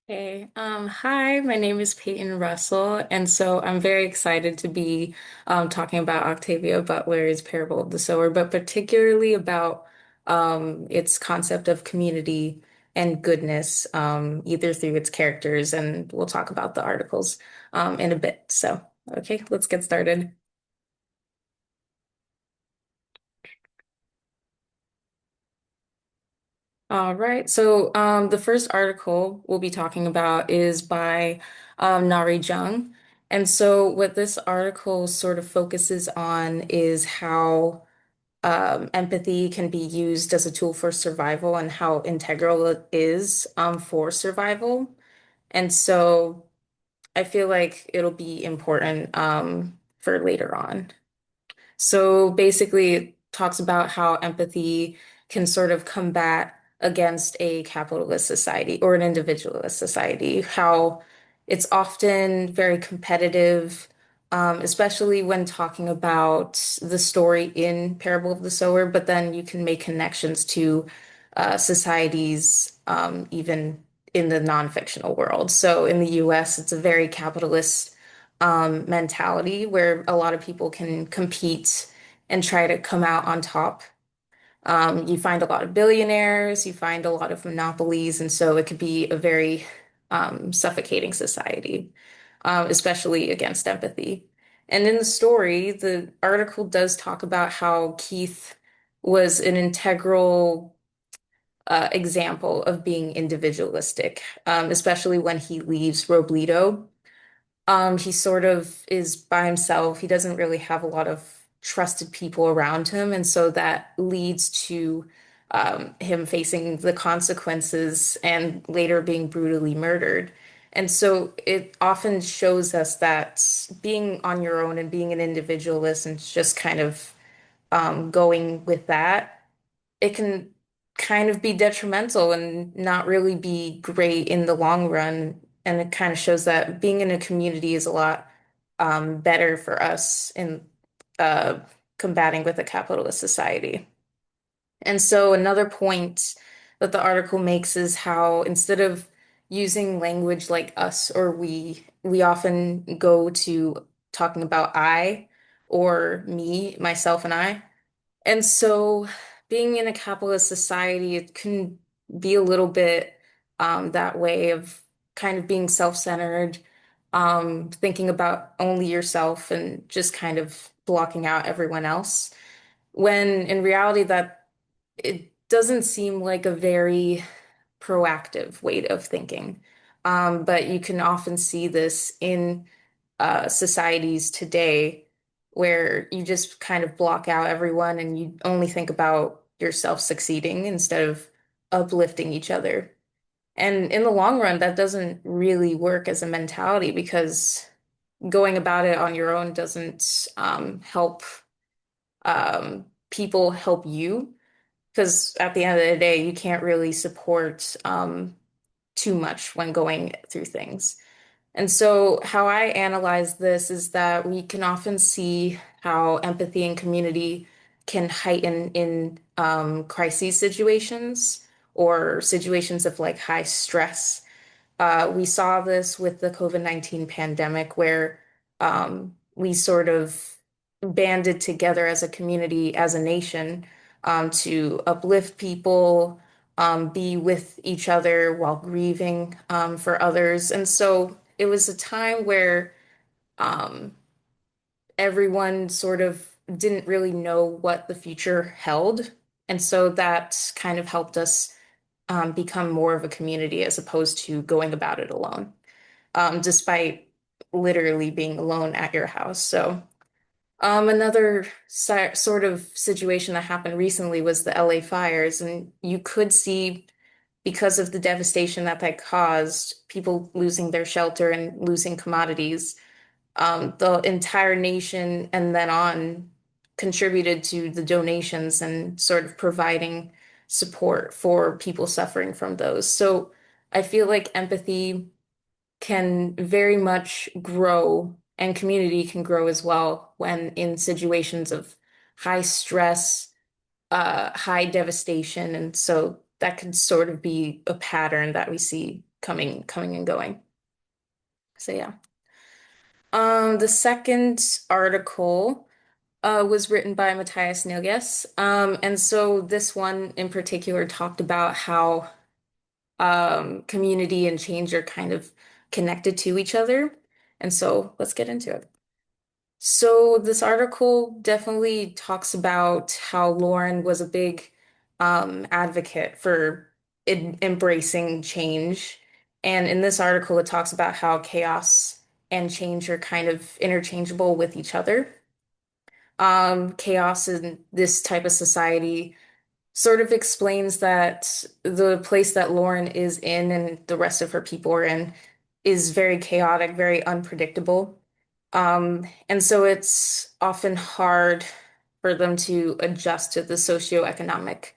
Hey, hi, my name is Peyton Russell, and so I'm very excited to be talking about Octavia Butler's Parable of the Sower, but particularly about its concept of community and goodness, either through its characters, and we'll talk about the articles in a bit. So, okay, let's get started. All right, so the first article we'll be talking about is by Nari Jung. And so, what this article sort of focuses on is how empathy can be used as a tool for survival and how integral it is for survival. And so, I feel like it'll be important for later on. So basically, it talks about how empathy can sort of combat against a capitalist society or an individualist society, how it's often very competitive, especially when talking about the story in Parable of the Sower, but then you can make connections to societies, even in the non-fictional world. So in the US, it's a very capitalist mentality where a lot of people can compete and try to come out on top. You find a lot of billionaires, you find a lot of monopolies, and so it could be a very suffocating society, especially against empathy. And in the story, the article does talk about how Keith was an integral example of being individualistic, especially when he leaves Robledo. He sort of is by himself. He doesn't really have a lot of trusted people around him, and so that leads to him facing the consequences and later being brutally murdered. And so it often shows us that being on your own and being an individualist and just kind of going with that, it can kind of be detrimental and not really be great in the long run. And it kind of shows that being in a community is a lot better for us in uh, combating with a capitalist society. And so another point that the article makes is how instead of using language like us or we often go to talking about I or me, myself, and I. And so, being in a capitalist society, it can be a little bit that way of kind of being self-centered, thinking about only yourself and just kind of blocking out everyone else. When in reality, that it doesn't seem like a very proactive way of thinking. But you can often see this in societies today where you just kind of block out everyone and you only think about yourself succeeding instead of uplifting each other. And in the long run, that doesn't really work as a mentality because going about it on your own doesn't help people help you. Because at the end of the day, you can't really support too much when going through things. And so, how I analyze this is that we can often see how empathy and community can heighten in crisis situations or situations of like high stress. We saw this with the COVID-19 pandemic, where we sort of banded together as a community, as a nation, to uplift people, be with each other while grieving for others. And so it was a time where um, everyone sort of didn't really know what the future held. And so that kind of helped us become more of a community as opposed to going about it alone, despite literally being alone at your house. So, another sort of situation that happened recently was the LA fires, and you could see because of the devastation that that caused, people losing their shelter and losing commodities, the entire nation and then on contributed to the donations and sort of providing support for people suffering from those. So I feel like empathy can very much grow and community can grow as well when in situations of high stress, high devastation. And so that can sort of be a pattern that we see coming and going. So yeah. The second article was written by Matthias Nilges. And so this one in particular talked about how community and change are kind of connected to each other. And so let's get into it. So this article definitely talks about how Lauren was a big advocate for embracing change. And in this article, it talks about how chaos and change are kind of interchangeable with each other. Chaos in this type of society sort of explains that the place that Lauren is in and the rest of her people are in is very chaotic, very unpredictable. And so it's often hard for them to adjust to the socioeconomic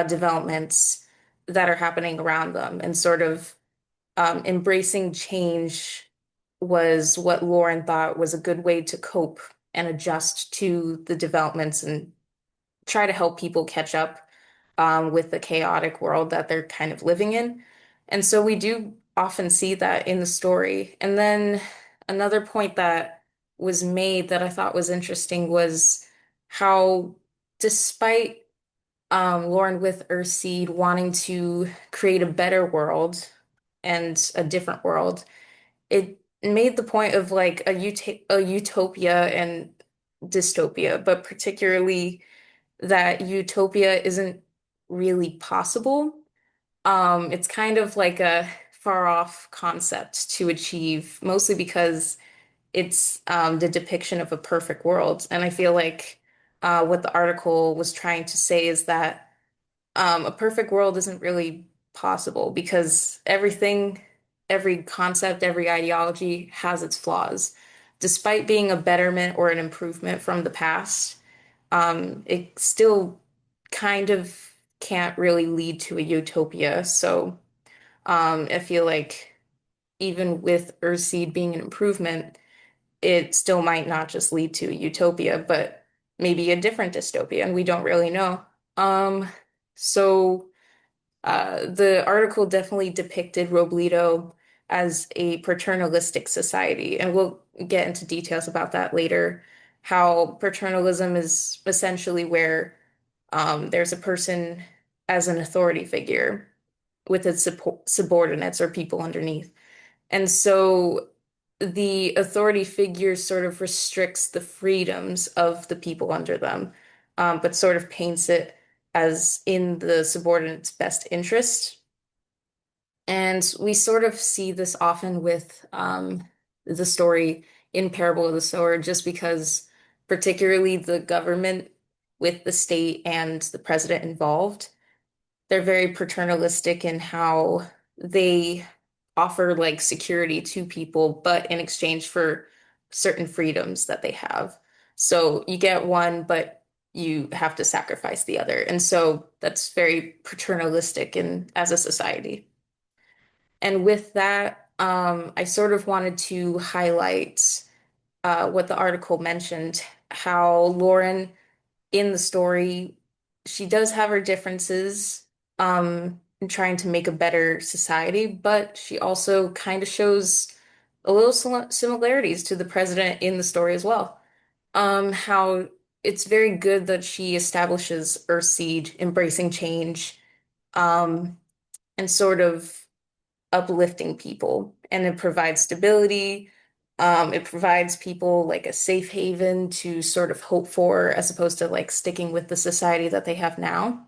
developments that are happening around them. And sort of embracing change was what Lauren thought was a good way to cope and adjust to the developments and try to help people catch up with the chaotic world that they're kind of living in. And so we do often see that in the story. And then another point that was made that I thought was interesting was how, despite Lauren with Earthseed wanting to create a better world and a different world, it made the point of like a utopia and dystopia, but particularly that utopia isn't really possible. It's kind of like a far off concept to achieve, mostly because it's the depiction of a perfect world. And I feel like what the article was trying to say is that a perfect world isn't really possible because every concept, every ideology has its flaws. Despite being a betterment or an improvement from the past, it still kind of can't really lead to a utopia. So I feel like even with Earthseed being an improvement, it still might not just lead to a utopia, but maybe a different dystopia, and we don't really know. Um, so the article definitely depicted Robledo as a paternalistic society, and we'll get into details about that later. How paternalism is essentially where there's a person as an authority figure with its subordinates or people underneath. And so the authority figure sort of restricts the freedoms of the people under them, but sort of paints it as in the subordinate's best interest. And we sort of see this often with the story in Parable of the Sower, just because, particularly the government with the state and the president involved, they're very paternalistic in how they offer like security to people, but in exchange for certain freedoms that they have. So you get one, but you have to sacrifice the other. And so that's very paternalistic in as a society. And with that, I sort of wanted to highlight what the article mentioned, how Lauren in the story, she does have her differences in trying to make a better society, but she also kind of shows a little similarities to the president in the story as well. How it's very good that she establishes Earthseed, embracing change, um, and sort of uplifting people. And it provides stability. It provides people like a safe haven to sort of hope for, as opposed to like sticking with the society that they have now.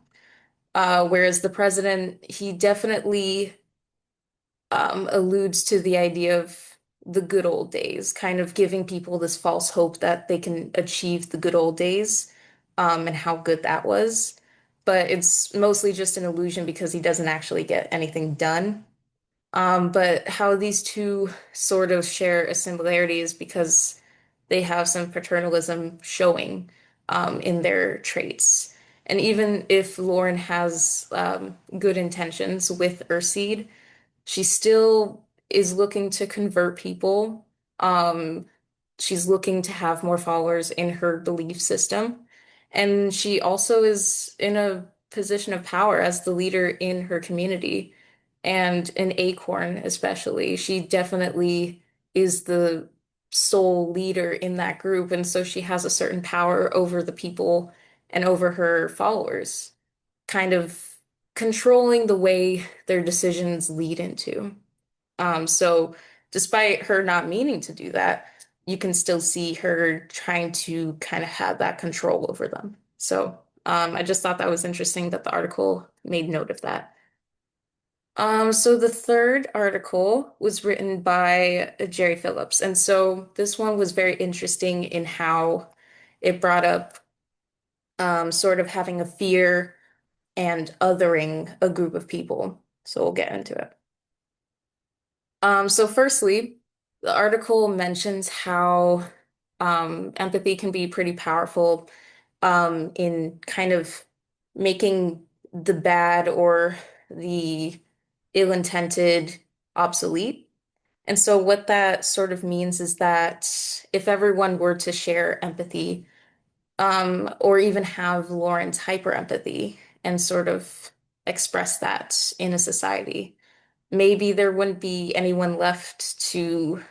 Whereas the president, he definitely alludes to the idea of the good old days, kind of giving people this false hope that they can achieve the good old days, and how good that was. But it's mostly just an illusion because he doesn't actually get anything done. But how these two sort of share a similarity is because they have some paternalism showing in their traits. And even if Lauren has good intentions with Earthseed, she still is looking to convert people. Um, she's looking to have more followers in her belief system. And she also is in a position of power as the leader in her community. and an acorn, especially. She definitely is the sole leader in that group, and so she has a certain power over the people and over her followers, kind of controlling the way their decisions lead into. So despite her not meaning to do that, you can still see her trying to kind of have that control over them. So I just thought that was interesting that the article made note of that. So the third article was written by Jerry Phillips, and so this one was very interesting in how it brought up sort of having a fear and othering a group of people. So we'll get into it. So firstly, the article mentions how empathy can be pretty powerful in kind of making the bad or the ill-intended obsolete. And so what that sort of means is that if everyone were to share empathy, or even have Lauren's hyper empathy and sort of express that in a society, maybe there wouldn't be anyone left to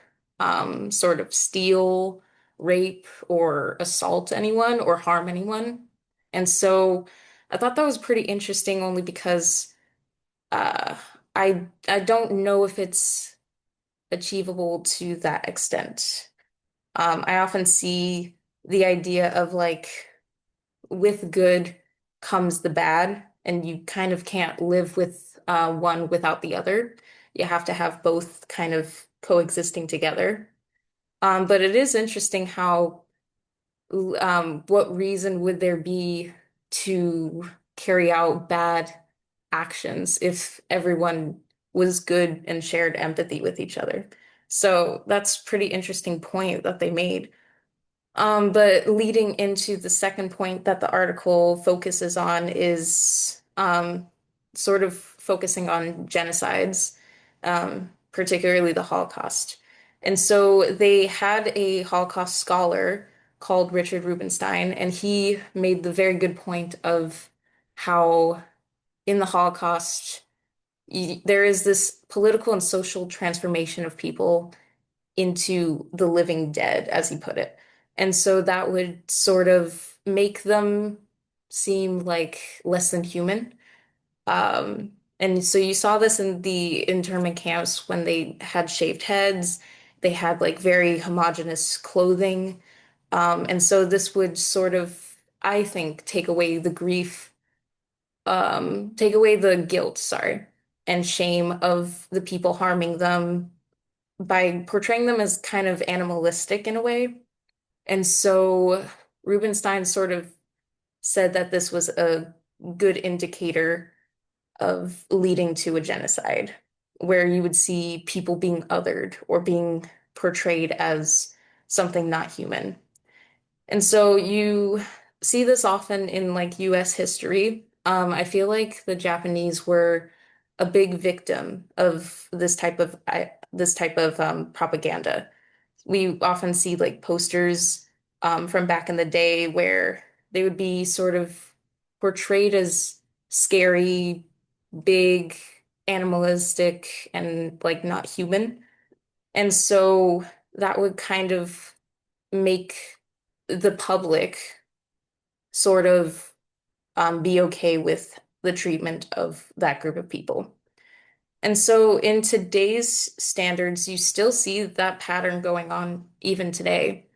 sort of steal, rape, or assault anyone or harm anyone. And so I thought that was pretty interesting only because uh, I don't know if it's achievable to that extent. I often see the idea of like with good comes the bad, and you kind of can't live with one without the other. You have to have both kind of coexisting together. But it is interesting how, what reason would there be to carry out bad actions if everyone was good and shared empathy with each other? So that's pretty interesting point that they made. But leading into the second point that the article focuses on is sort of focusing on genocides, particularly the Holocaust. And so they had a Holocaust scholar called Richard Rubenstein, and he made the very good point of how in the Holocaust, there is this political and social transformation of people into the living dead, as he put it. And so that would sort of make them seem like less than human. And so you saw this in the internment camps when they had shaved heads, they had like very homogeneous clothing. And so this would sort of, I think, take away the grief, take away the guilt, sorry, and shame of the people harming them by portraying them as kind of animalistic in a way. And so Rubinstein sort of said that this was a good indicator of leading to a genocide, where you would see people being othered or being portrayed as something not human. And so you see this often in like US history. I feel like the Japanese were a big victim of this type of propaganda. We often see like posters from back in the day where they would be sort of portrayed as scary, big, animalistic, and like not human. And so that would kind of make the public sort of be okay with the treatment of that group of people. And so in today's standards, you still see that pattern going on even today,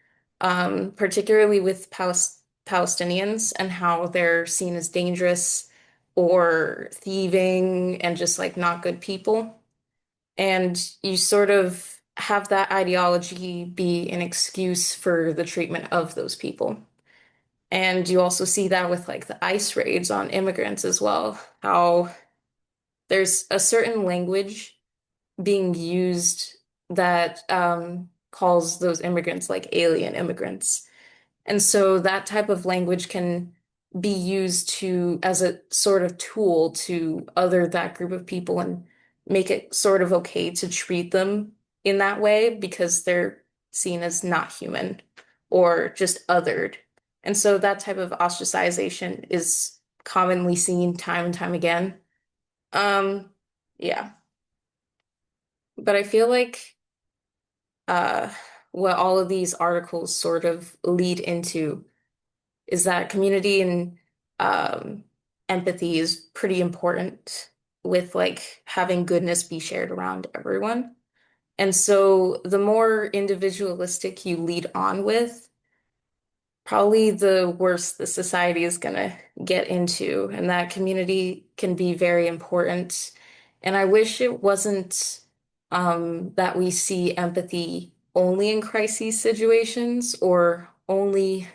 particularly with Palestinians and how they're seen as dangerous or thieving and just like not good people. And you sort of have that ideology be an excuse for the treatment of those people. And you also see that with like the ICE raids on immigrants as well, how there's a certain language being used that calls those immigrants like alien immigrants. And so that type of language can be used to as a sort of tool to other that group of people and make it sort of okay to treat them in that way because they're seen as not human or just othered. And so that type of ostracization is commonly seen time and time again. Um, yeah. But I feel like uh, what all of these articles sort of lead into is that community and um, empathy is pretty important with like having goodness be shared around everyone. And so the more individualistic you lead on with, probably the worse the society is gonna get into. And that community can be very important. And I wish it wasn't that we see empathy only in crisis situations or only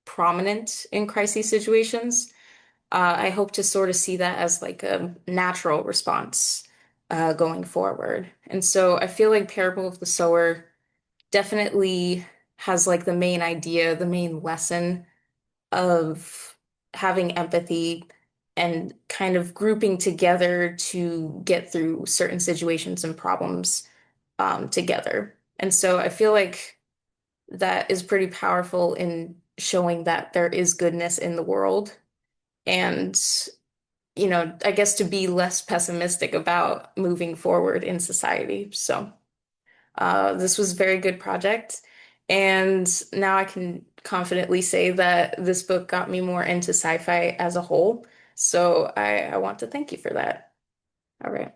prominent in crisis situations. I hope to sort of see that as like a natural response going forward. And so I feel like Parable of the Sower definitely has like the main idea, the main lesson of having empathy and kind of grouping together to get through certain situations and problems together. And so I feel like that is pretty powerful in showing that there is goodness in the world and, I guess to be less pessimistic about moving forward in society. So, this was a very good project. And now I can confidently say that this book got me more into sci-fi as a whole. So I want to thank you for that. All right.